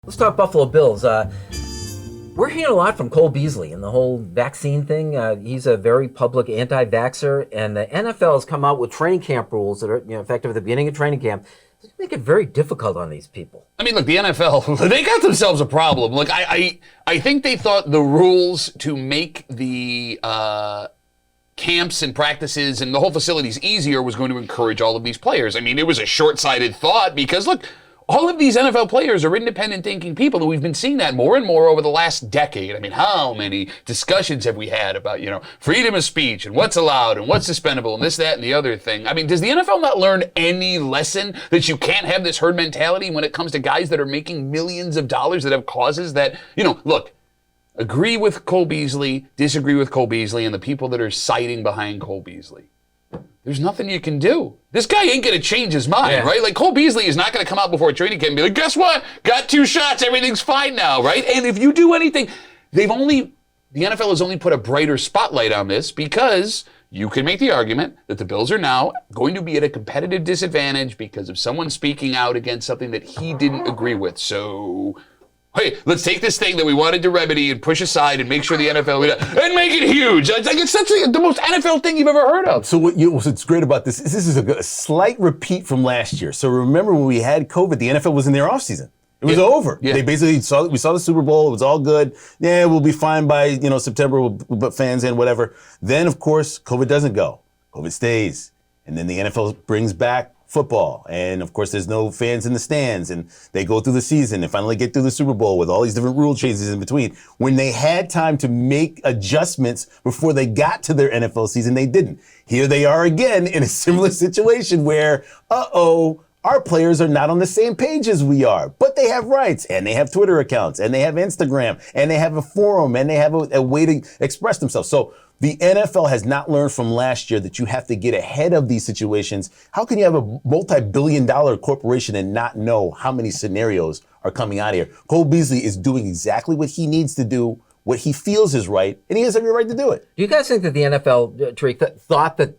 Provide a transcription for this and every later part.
Let's talk Buffalo Bills. We're hearing a lot from Cole Beasley and the whole vaccine thing. He's a very public anti-vaxxer, and the NFL has come out with training camp rules that are effective at the beginning of training camp. It's make it very difficult on these people. I mean, look, the NFL, they got themselves a problem. Look, I think they thought the rules to make the camps and practices and the whole facilities easier was going to encourage all of these players. I mean, it was a short-sighted thought because, look, all of these NFL players are independent thinking people, and we've been seeing that more and more over the last decade. I mean, how many discussions have we had about, freedom of speech and what's allowed and what's suspendable and this, that, and the other thing? I mean, does the NFL not learn any lesson that you can't have this herd mentality when it comes to guys that are making millions of dollars that have causes that, look, agree with Cole Beasley, disagree with Cole Beasley, and the people that are citing behind Cole Beasley? There's nothing you can do. This guy ain't going to change his mind, right? Like, Cole Beasley is not going to come out before training camp and be like, guess what? Got 2 shots. Everything's fine now, right? And if you do anything, the NFL has only put a brighter spotlight on this because you can make the argument that the Bills are now going to be at a competitive disadvantage because of someone speaking out against something that he didn't agree with. So, hey, let's take this thing that we wanted to remedy and push aside and make sure the NFL and make it huge. It's like it's the most NFL thing you've ever heard of. So what's great about this is a slight repeat from last year. So remember when we had COVID, the NFL was in their offseason. It was over. Yeah. They basically we saw the Super Bowl. It was all good. Yeah, we'll be fine by September. We'll put fans in, whatever. Then of course COVID doesn't go. COVID stays, and then the NFL brings back football. And of course, there's no fans in the stands, and they go through the season and finally get through the Super Bowl with all these different rule changes in between. When they had time to make adjustments before they got to their NFL season, they didn't. Here they are again in a similar situation where, our players are not on the same page as we are, but they have rights, and they have Twitter accounts, and they have Instagram, and they have a forum, and they have a way to express themselves. So the NFL has not learned from last year that you have to get ahead of these situations. How can you have a multi-billion-dollar corporation and not know how many scenarios are coming out of here? Cole Beasley is doing exactly what he needs to do, what he feels is right, and he has every right to do it. Do you guys think that the NFL, Tariq, thought that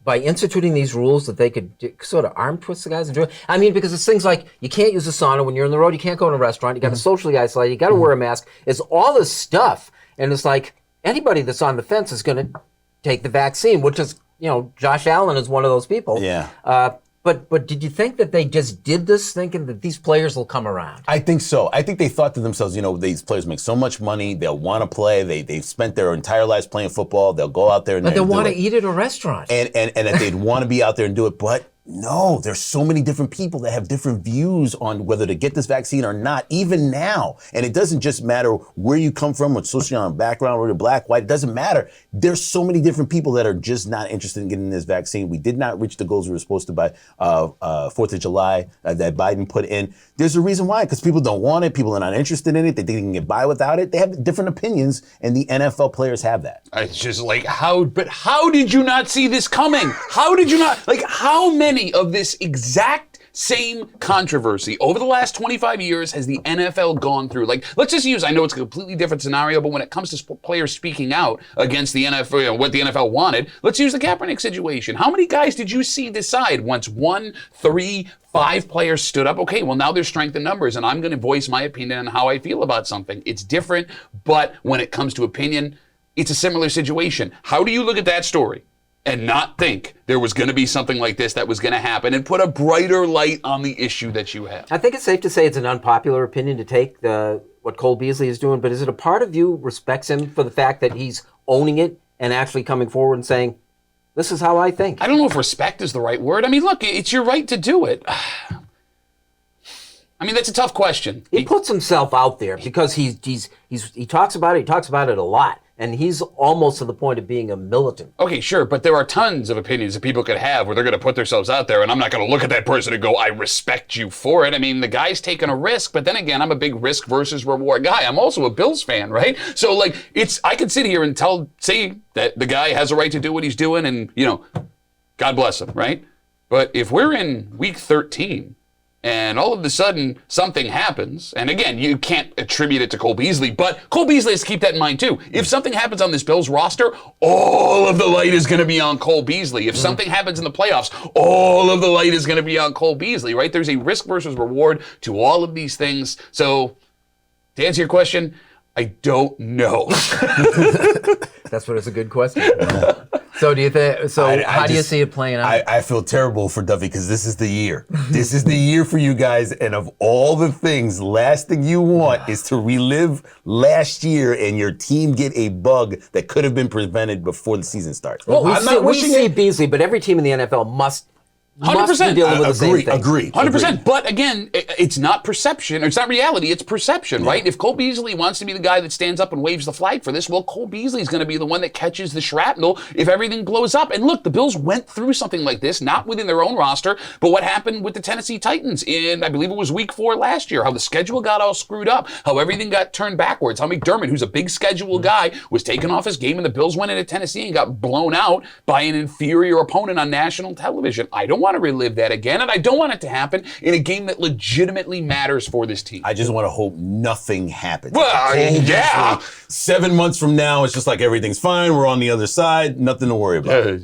by instituting these rules that they could sort of arm twist the guys and do it? I mean, because it's things like you can't use a sauna when you're on the road, you can't go in a restaurant, you got to socially isolate, you got to wear a mask. It's all this stuff, and it's like anybody that's on the fence is going to take the vaccine, which is, Josh Allen is one of those people. Yeah. But did you think that they just did this thinking that these players will come around? I think so. I think they thought to themselves, these players make so much money, they'll want to play. They've spent their entire lives playing football. They'll go out there and but they'll want to eat at a restaurant. And that they'd want to be out there and do it. But no, there's so many different people that have different views on whether to get this vaccine or not, even now. And it doesn't just matter where you come from, what socioeconomic background, whether you're black, white, it doesn't matter. There's so many different people that are just not interested in getting this vaccine. We did not reach the goals we were supposed to by 4th of July that Biden put in. There's a reason why, because people don't want it. People are not interested in it. They think they can get by without it. They have different opinions, and the NFL players have that. It's just like, how did you not see this coming? How did you not, how many of this exact same controversy over the last 25 years has the NFL gone through? Let's just use, I know it's a completely different scenario, but when it comes to players speaking out against the NFL, what the NFL wanted, let's use the Kaepernick situation. How many guys did you see decide once 1, 3, 5 players stood up? Okay, well, now there's strength in numbers, and I'm going to voice my opinion on how I feel about something. It's different, but when it comes to opinion, it's a similar situation. How do you look at that story and not think there was going to be something like this that was going to happen and put a brighter light on the issue that you have? I think it's safe to say it's an unpopular opinion to take what Cole Beasley is doing, but is it a part of you respects him for the fact that he's owning it and actually coming forward and saying, this is how I think? I don't know if respect is the right word. I mean, look, it's your right to do it. I mean, that's a tough question. He puts himself out there because he talks about it. He talks about it a lot. And he's almost to the point of being a militant. Okay, sure, but there are tons of opinions that people could have where they're going to put themselves out there, and I'm not going to look at that person and go, I respect you for it. I mean, the guy's taking a risk, but then again, I'm a big risk versus reward guy. I'm also a Bills fan, right? So, I could sit here and say that the guy has a right to do what he's doing, and, God bless him, right? But if we're in week 13, and all of a sudden something happens, and again, you can't attribute it to Cole Beasley, but Cole Beasley has to keep that in mind too. If something happens on this Bills roster, all of the light is going to be on Cole Beasley. If something happens in the playoffs, all of the light is going to be on Cole Beasley, right? There's a risk versus reward to all of these things. So, to answer your question, I don't know. That's what is a good question. So do you think? So how do you see it playing out? I feel terrible for Duffy because this is the year. This is the year for you guys. And of all the things, last thing you want is to relive last year and your team get a bug that could have been prevented before the season starts. Well, I'm not we wishing see it. Beasley, but every team in the NFL must 100%. be dealing with the same thing. Agree. 100%. But again, it's not perception, or it's not reality, it's perception, right? If Cole Beasley wants to be the guy that stands up and waves the flag for this, well, Cole Beasley's going to be the one that catches the shrapnel if everything blows up. And look, the Bills went through something like this, not within their own roster, but what happened with the Tennessee Titans in, I believe it was week 4 last year, how the schedule got all screwed up, how everything got turned backwards, how McDermott, who's a big schedule guy, was taken off his game, and the Bills went into Tennessee and got blown out by an inferior opponent on national television. I don't want to relive that again. And I don't want it to happen in a game that legitimately matters for this team. I just want to hope nothing happens. Well, yeah. 7 months from now, it's just like everything's fine. We're on the other side. Nothing to worry about.